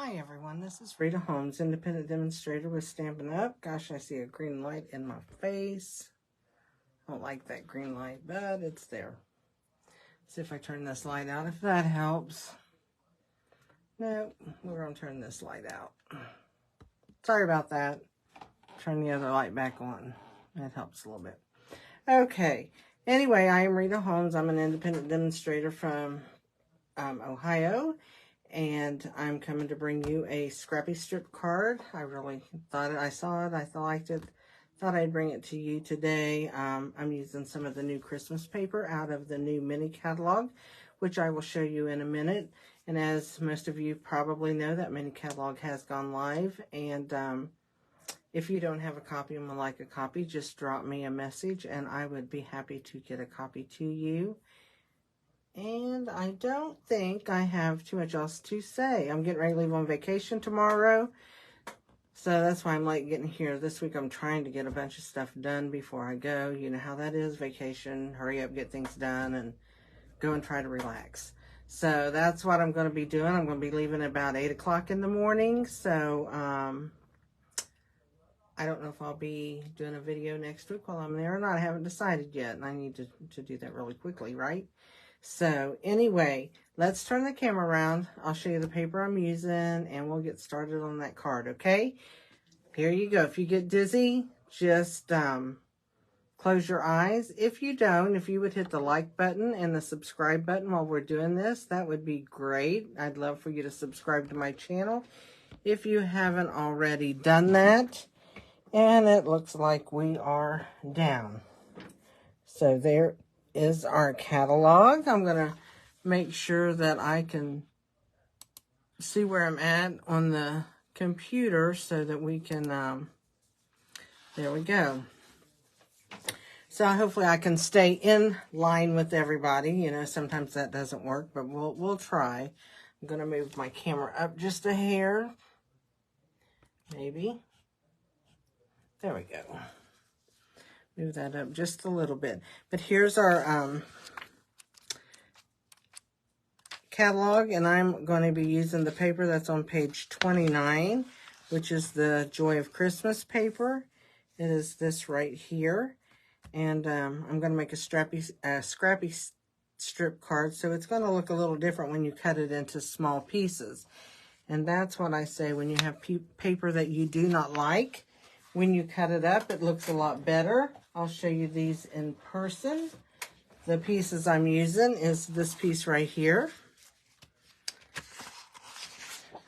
Hi everyone, this is Rita Holmes, independent demonstrator with Stampin' Up. Gosh, I see a green light in my face. I don't like that green light, but it's there. See if I turn this light out, if that helps. No, we're going to turn this light out. Sorry about that. Turn the other light back on. That helps a little bit. Okay, anyway, I am Rita Holmes. I'm an independent demonstrator from Ohio. And I'm coming to bring you a Scrappy strip card. I really thought I saw it. I liked it. Thought I'd bring it to you today. I'm using some of the new Christmas paper out of the new mini catalog, which I will show you in a minute. And as most of you probably know, that mini catalog has gone live. And if you don't have a copy and would like a copy, just drop me a message and I would be happy to get a copy to you. And I don't think I have too much else to say. I'm getting ready to leave on vacation tomorrow. So that's why I'm late getting here. This week I'm trying to get a bunch of stuff done before I go. You know how that is, vacation. Hurry up, get things done, and go and try to relax. So that's what I'm going to be doing. I'm going to be leaving at about 8 o'clock in the morning. So I don't know if I'll be doing a video next week while I'm there or not. I haven't decided yet, and I need to do that really quickly, right? So anyway, let's turn the camera around. I'll show you the paper I'm using and we'll get started on that card, okay? Here you go. If you get dizzy, just close your eyes. If you don't, if you would hit the like button and the subscribe button while we're doing this, that would be great. I'd love for you to subscribe to my channel if you haven't already done that. And it looks like we are down. So there is our catalog. I'm going to make sure that I can see where I'm at on the computer so that we can, there we go. So hopefully I can stay in line with everybody. You know, sometimes that doesn't work, but we'll try. I'm going to move my camera up just a hair. Maybe. There we go. Move that up just a little bit. But here's our catalog, and I'm going to be using the paper that's on page 29, which is the Joy of Christmas paper. It is this right here. And I'm going to make a scrappy strip card, so it's going to look a little different when you cut it into small pieces. And that's what I say when you have paper that you do not like. When you cut it up, it looks a lot better. I'll show you these in person. The pieces I'm using is this piece right here.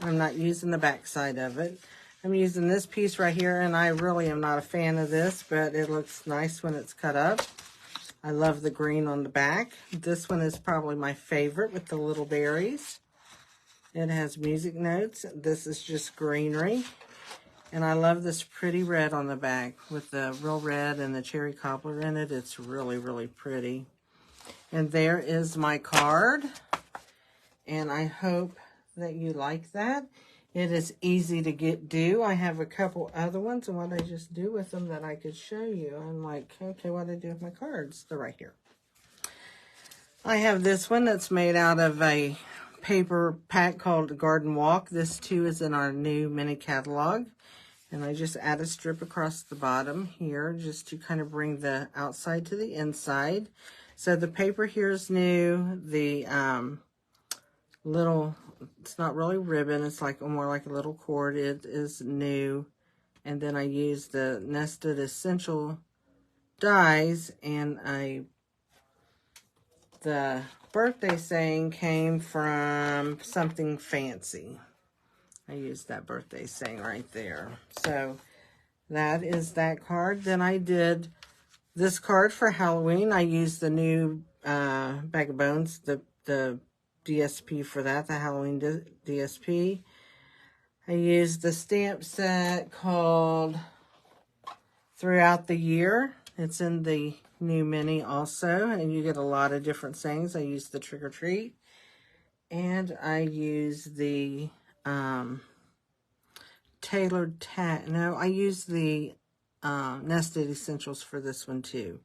I'm not using the back side of it. I'm using this piece right here, and I really am not a fan of this, but it looks nice when it's cut up. I love the green on the back. This one is probably my favorite with the little berries. It has music notes. This is just greenery. And I love this pretty red on the back with the real red and the cherry cobbler in it. It's really, really pretty. And there is my card. And I hope that you like that. It is easy to do. I have a couple other ones, and what I just do with them that I could show you. I'm like, okay, what do I do with my cards? They're right here. I have this one that's made out of a paper pack called Garden Walk. This too is in our new mini catalog. And I just add a strip across the bottom here just to kind of bring the outside to the inside. So the paper here is new. The little, it's not really ribbon, it's like more like a little cord. It is new. And then I use the Nested Essential dies, and the birthday saying came from Something Fancy. I used that birthday saying right there. So that is that card. Then I did this card for Halloween. I used the new Bag of Bones, the DSP for that, the Halloween DSP. I used the stamp set called Throughout the Year. It's in the new mini also, and you get a lot of different sayings. I used the Trick or Treat, and I used the tailored tag. No, I used the Nested Essentials for this one too.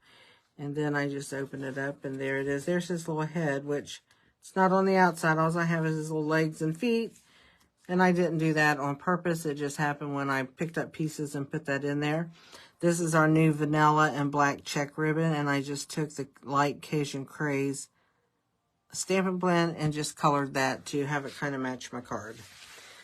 And then I just open it up, and there it is. There's his little head, which it's not on the outside. All I have is his little legs and feet. And I didn't do that on purpose. It just happened when I picked up pieces and put that in there. This is our new vanilla and black check ribbon, and I just took the light Cajun Craze Stampin' Blend and just colored that to have it kind of match my card.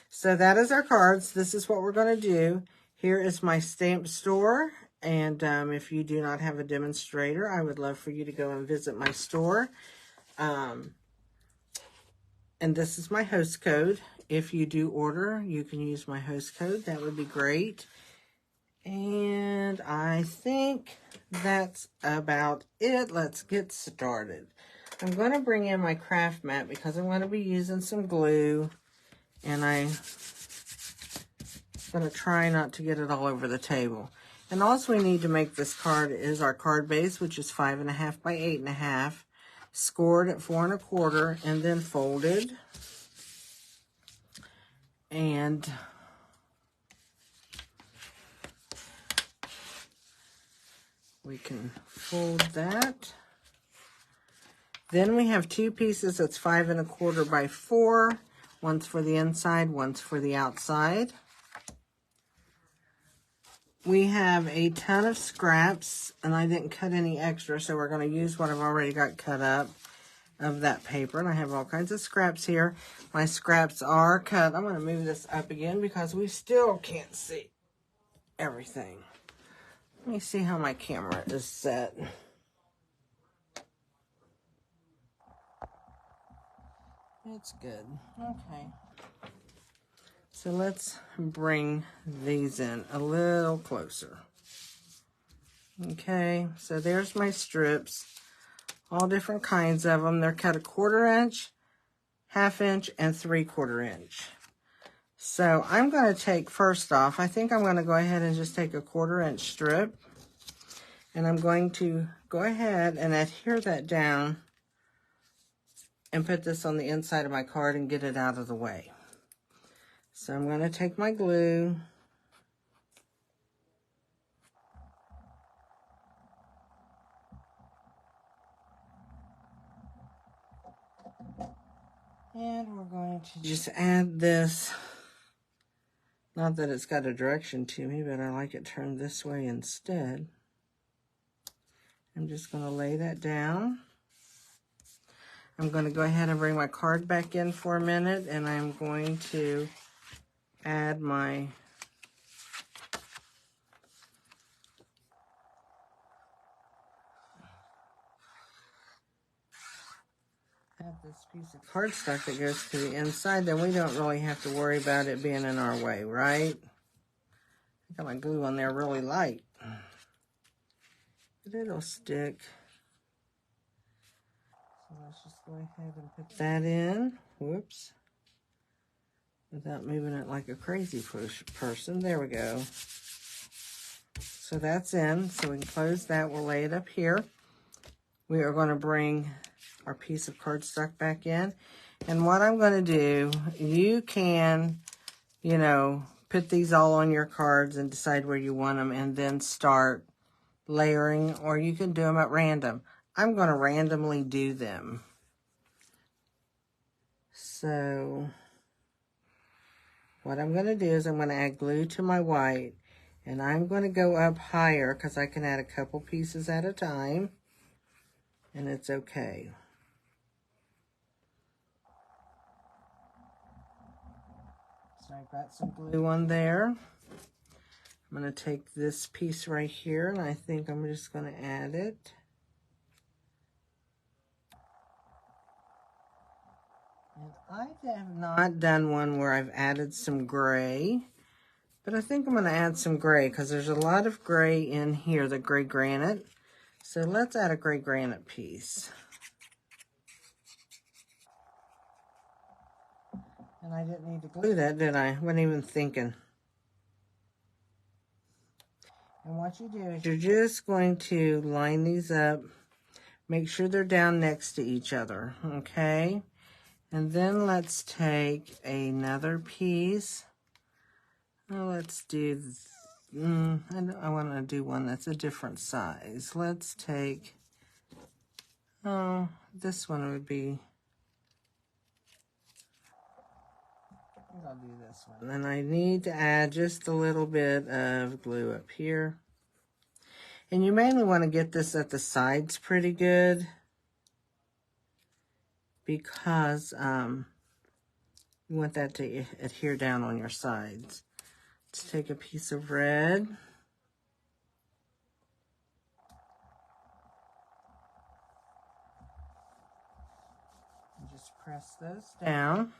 So that is our cards. This is what we're going to do. Here is my stamp store, and if you do not have a demonstrator, I would love for you to go and visit my store. And this is my host code. If you do order, you can use my host code. That would be great. And I think that's about it. Let's get started. I'm going to bring in my craft mat because I'm going to be using some glue. And I'm going to try not to get it all over the table. And all we need to make this card is our card base, which is 5.5 by 8.5, scored at 4 1/4, and then folded. And we can fold that. Then we have 2 pieces that's 5 1/4 by 4. One's for the inside, one's for the outside. We have a ton of scraps, and I didn't cut any extra, so we're going to use what I've already got cut up of that paper. And I have all kinds of scraps here. My scraps are cut. I'm going to move this up again because we still can't see everything. Let me see how my camera is set. It's good. Okay. So let's bring these in a little closer. Okay, so there's my strips. All different kinds of them. They're cut 1/4 inch, 1/2 inch, and 3/4 inch. So I'm going to take, first off, I think I'm going to go ahead and just take a 1/4 inch strip. And I'm going to go ahead and adhere that down and put this on the inside of my card and get it out of the way. So I'm going to take my glue. And we're going to just add this. Not that it's got a direction to me, but I like it turned this way instead. I'm just going to lay that down. I'm going to go ahead and bring my card back in for a minute, and I'm going to add my this piece of cardstock that goes to the inside. Then we don't really have to worry about it being in our way, right? I got my glue on there really light, but it'll stick. So let's just go ahead and put that in. Whoops. Without moving it like a crazy person. There we go. So that's in. So we can close that. We'll lay it up here. We are going to bring our piece of cardstock back in. And what I'm going to do, you can, you know, put these all on your cards and decide where you want them and then start layering, or you can do them at random. I'm going to randomly do them. So what I'm going to do is I'm going to add glue to my white, and I'm going to go up higher because I can add a couple pieces at a time, and it's okay. So I've got some glue on there. I'm going to take this piece right here, and I think I'm just going to add it. And I have not done one where I've added some gray, but I think I'm going to add some gray because there's a lot of gray in here, the gray granite. So let's add a gray granite piece. And I didn't need to glue that, did I? Wasn't even thinking. And what you do is you're just going to line these up. Make sure they're down next to each other, okay? And then let's take another piece. Well, let's do, I want to do one that's a different size. Let's take, this one would be, I'll do this one. And I need to add just a little bit of glue up here. And you mainly want to get this at the sides pretty good, because you want that to adhere down on your sides. Let's take a piece of red. And just press those down.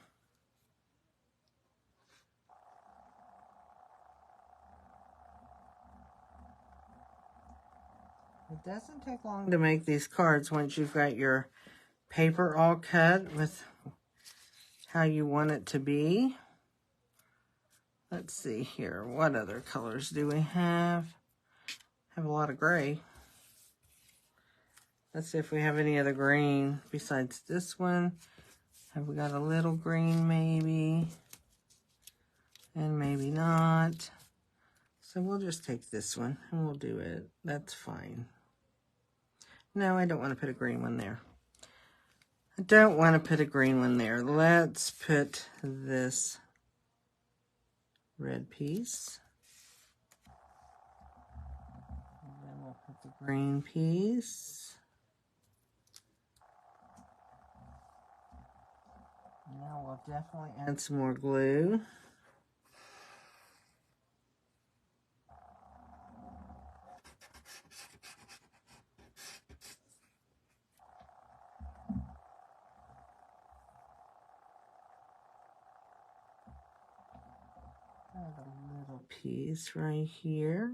It doesn't take long to make these cards once you've got your paper all cut with how you want it to be. Let's see here. What other colors do we have? Have a lot of gray. Let's see if we have any other green besides this one. Have we got a little green maybe? And maybe not. So we'll just take this one and we'll do it. That's fine. No, I don't want to put a green one there. I don't want to put a green one there. Let's put this red piece. And then we'll put the green piece. Now we'll definitely add some more glue. Add a little piece right here.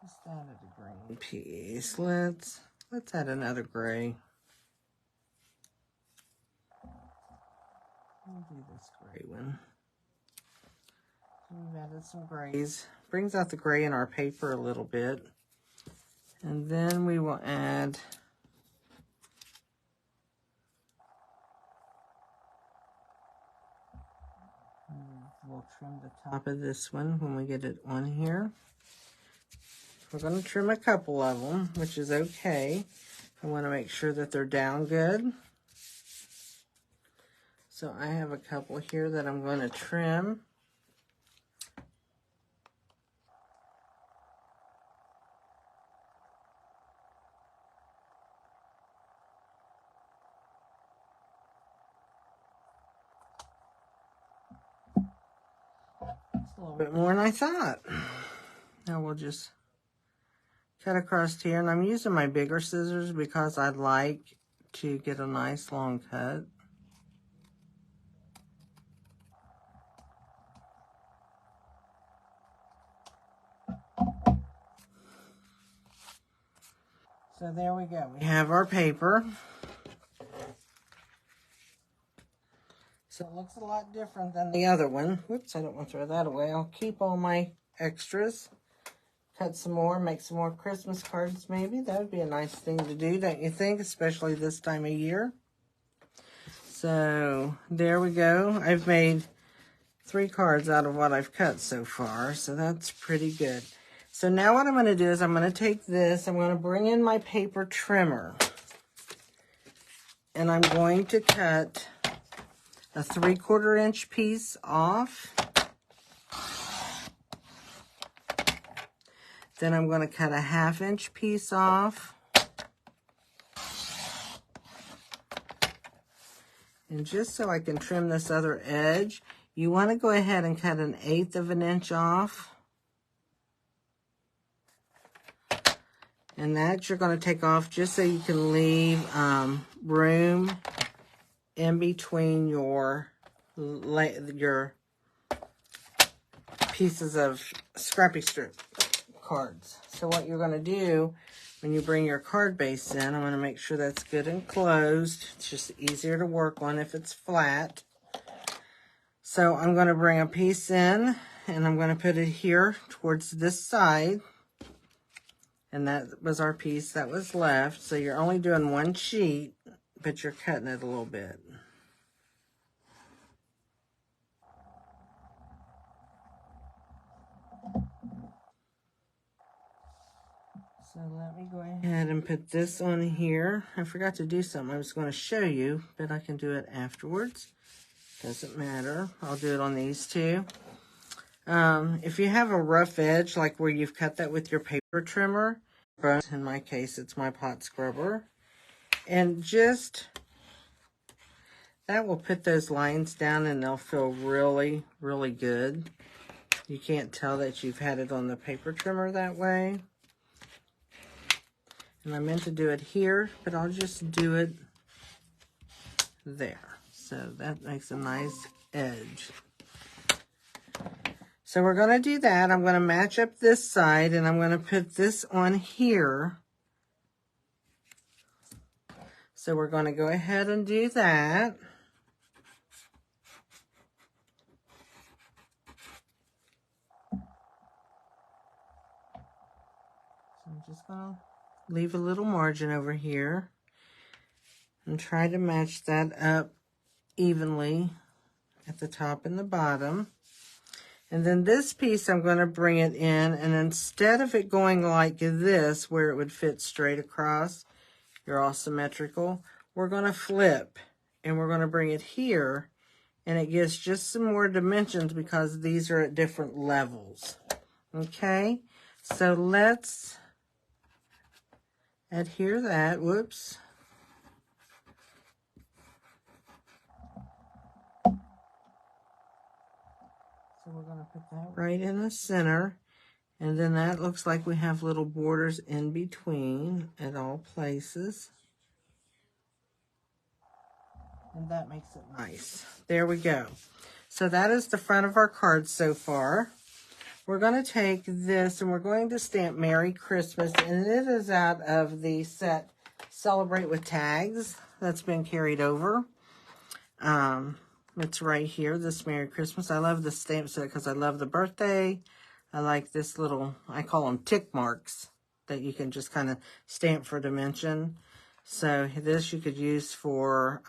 Just added a green piece. Let's add another gray. We'll do this gray one. So we've added some grays. Brings out the gray in our paper a little bit. And then we will add we'll trim the top of this one when we get it on here. We're going to trim a couple of them, which is okay. I want to make sure that they're down good. So I have a couple here that I'm going to trim. It's a little bit more than I thought. Now we'll just cut across here, and I'm using my bigger scissors because I'd like to get a nice long cut. So there we go. We have our paper. So it looks a lot different than the other one. Whoops, I don't want to throw that away. I'll keep all my extras. Cut some more, make some more Christmas cards maybe. That would be a nice thing to do, don't you think? Especially this time of year. So there we go. I've made 3 cards out of what I've cut so far. So that's pretty good. So now what I'm going to do is I'm going to take this. I'm going to bring in my paper trimmer. And I'm going to cut a 3/4 inch piece off. Then I'm going to cut a 1/2 inch piece off. And just so I can trim this other edge, you want to go ahead and cut 1/8 of an inch off. And that you're going to take off just so you can leave room in between your pieces of Scrappy strip cards. So what you're going to do when you bring your card base in, I'm going to make sure that's good and closed. It's just easier to work on if it's flat. So I'm going to bring a piece in, and I'm going to put it here towards this side. And that was our piece that was left. So you're only doing 1 sheet, but you're cutting it a little bit. So let me go ahead and put this on here. I forgot to do something I was going to show you, but I can do it afterwards. Doesn't matter. I'll do it on these two. If you have a rough edge, like where you've cut that with your paper trimmer, in my case, it's my pot scrubber, and just, that will put those lines down and they'll feel really, really good. You can't tell that you've had it on the paper trimmer that way. And I meant to do it here, but I'll just do it there. So that makes a nice edge. So we're going to do that. I'm going to match up this side, and I'm going to put this on here. So we're going to go ahead and do that. So I'm just going to leave a little margin over here and try to match that up evenly at the top and the bottom. And then this piece, I'm going to bring it in, and instead of it going like this, where it would fit straight across, you're all symmetrical, we're going to flip, and we're going to bring it here, and it gives just some more dimensions because these are at different levels. Okay, so let's adhere that. Whoops. So we're going to put that right in the center, and then that looks like we have little borders in between at all places. And that makes it nice. There we go. So that is the front of our card so far. We're going to take this and we're going to stamp Merry Christmas, and it is out of the set Celebrate with Tags that's been carried over. It's right here, this Merry Christmas. I love the stamp set because I love the birthday. I like this little, I call them tick marks that you can just kind of stamp for dimension. So this you could use for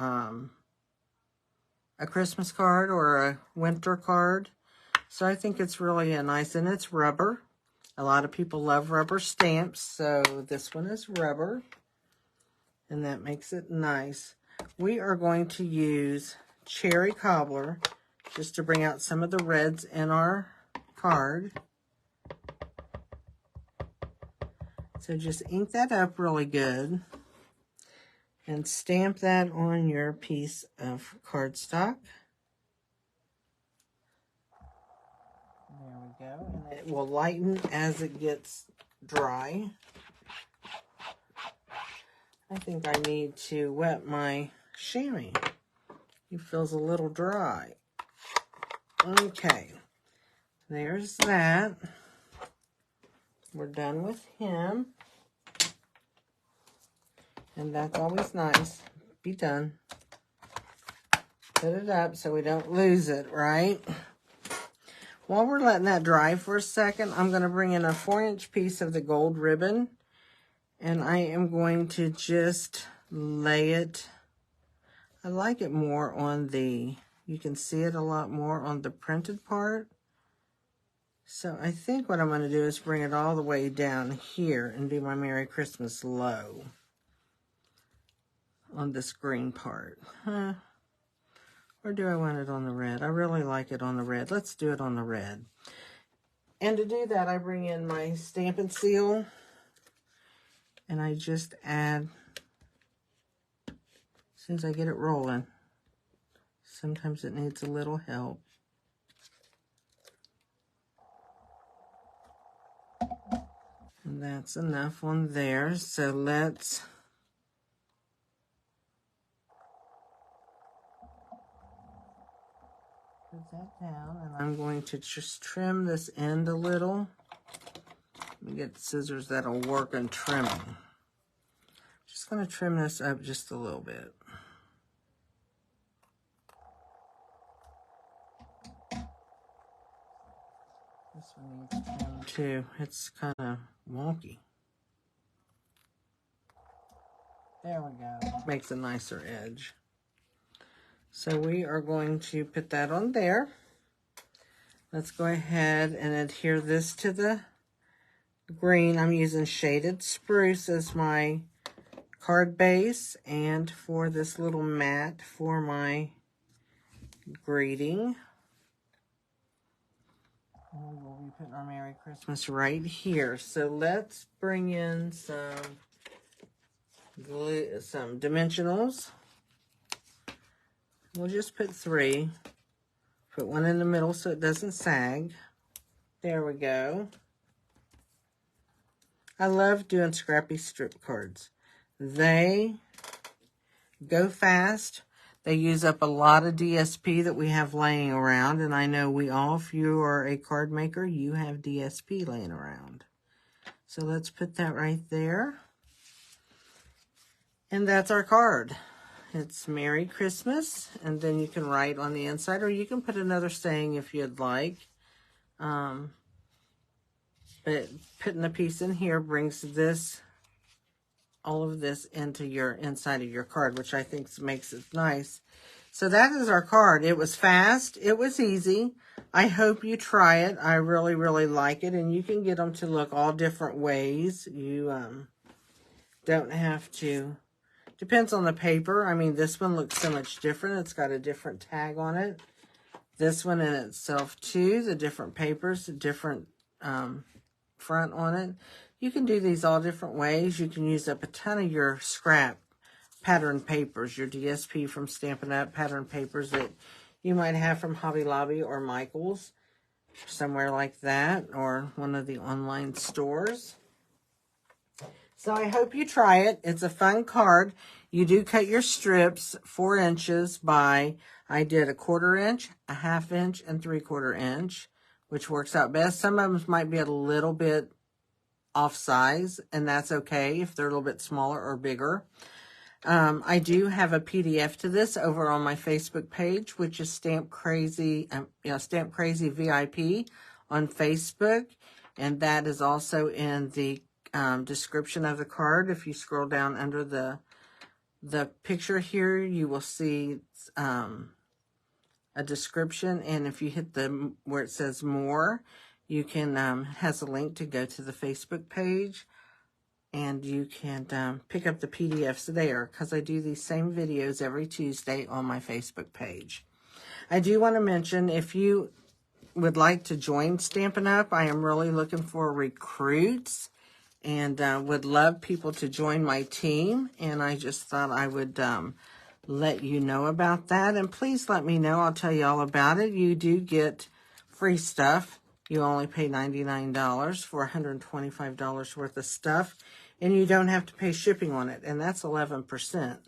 a Christmas card or a winter card. So I think it's really nice, and it's rubber. A lot of people love rubber stamps, so this one is rubber, and that makes it nice. We are going to use Cherry Cobbler just to bring out some of the reds in our card. So just ink that up really good and stamp that on your piece of cardstock. There we go. And it will lighten as it gets dry. I think I need to wet my chamois. He feels a little dry. Okay. There's that. We're done with him. And that's always nice. Be done. Put it up so we don't lose it, right? While we're letting that dry for a second, I'm going to bring in a 4-inch piece of the gold ribbon. And I am going to just lay it. I like it more on the, you can see it a lot more on the printed part. So I think what I'm going to do is bring it all the way down here and do my Merry Christmas low on this green part. Or do I want it on the red? I really like it on the red. Let's do it on the red. And to do that, I bring in my Stampin' Seal, and I just add, as soon as I get it rolling, sometimes it needs a little help. And that's enough on there. So let's put that down, and I'm going to just trim this end a little. Let me get scissors that'll work in trimming. Just going to trim this up just a little bit. This one needs trim too. It's kind of wonky. There we go. Makes a nicer edge. So we are going to put that on there. Let's go ahead and adhere this to the green, I'm using Shaded Spruce as my card base, and for this little mat for my greeting. And we'll be putting our Merry Christmas right here. So let's bring in some glue, some dimensionals. We'll just put 3. Put one in the middle so it doesn't sag. There we go. I love doing Scrappy strip cards. They go fast. They use up a lot of DSP that we have laying around. And I know we all, if you are a card maker, you have DSP laying around. So let's put that right there. And that's our card. It's Merry Christmas. And then you can write on the inside, or you can put another saying if you'd like. But putting a piece in here brings this, all of this into your inside of your card, which I think makes it nice. So that is our card. It was fast. It was easy. I hope you try it. I really, really like it. And you can get them to look all different ways. You don't have to. Depends on the paper. I mean, this one looks so much different. It's got a different tag on it. This one in itself too. The different papers, the different front on it. You can do these all different ways. You can use up a ton of your scrap pattern papers, your DSP from Stampin' Up, pattern papers that you might have from Hobby Lobby or Michael's, somewhere like that, or one of the online stores. So I hope you try it. It's a fun card. You do cut your strips 4 inches by, I did a 1/4 inch, a 1/2 inch, and 3/4 inch, which works out best. Some of them might be a little bit off size, and that's okay if they're a little bit smaller or bigger. I do have a PDF to this over on my Facebook page, which is Stamp Crazy VIP on Facebook, and that is also in the description of the card. If you scroll down under the picture here, you will see a description, and if you hit the where it says more, you can has a link to go to the Facebook page, and you can pick up the PDFs there, because I do these same videos every Tuesday on my Facebook page. I do want to mention, if you would like to join Stampin' Up, I am really looking for recruits, and would love people to join my team, and I just thought I would let you know about that. And please let me know. I'll tell you all about it. You do get free stuff. You only pay $99 for $125 worth of stuff, and you don't have to pay shipping on it, and that's 11%.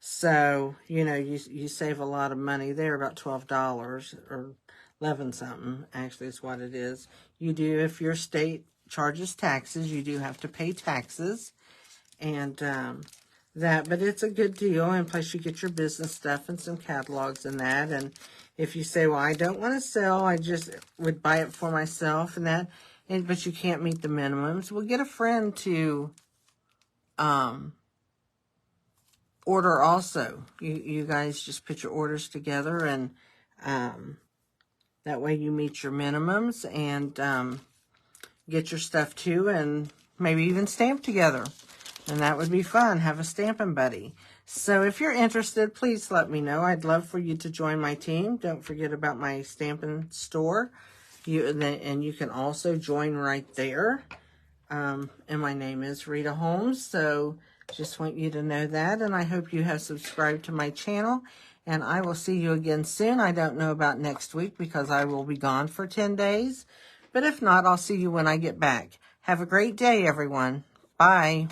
So, you know, you save a lot of money there, about $12 or 11 something, actually is what it is. You do, if your state charges taxes, you do have to pay taxes, and but it's a good deal, and plus you get your business stuff and some catalogs and that. And if you say, well, I don't want to sell, I just would buy it for myself and that, but you can't meet the minimums, well, get a friend to order also. You guys just put your orders together, and that way you meet your minimums, and get your stuff too, and maybe even stamp together. And that would be fun. Have a stamping buddy. So if you're interested, please let me know. I'd love for you to join my team. Don't forget about my stamping store. And you can also join right there. And my name is Rita Holmes. So just want you to know that. And I hope you have subscribed to my channel. And I will see you again soon. I don't know about next week because I will be gone for 10 days. But if not, I'll see you when I get back. Have a great day, everyone. Bye.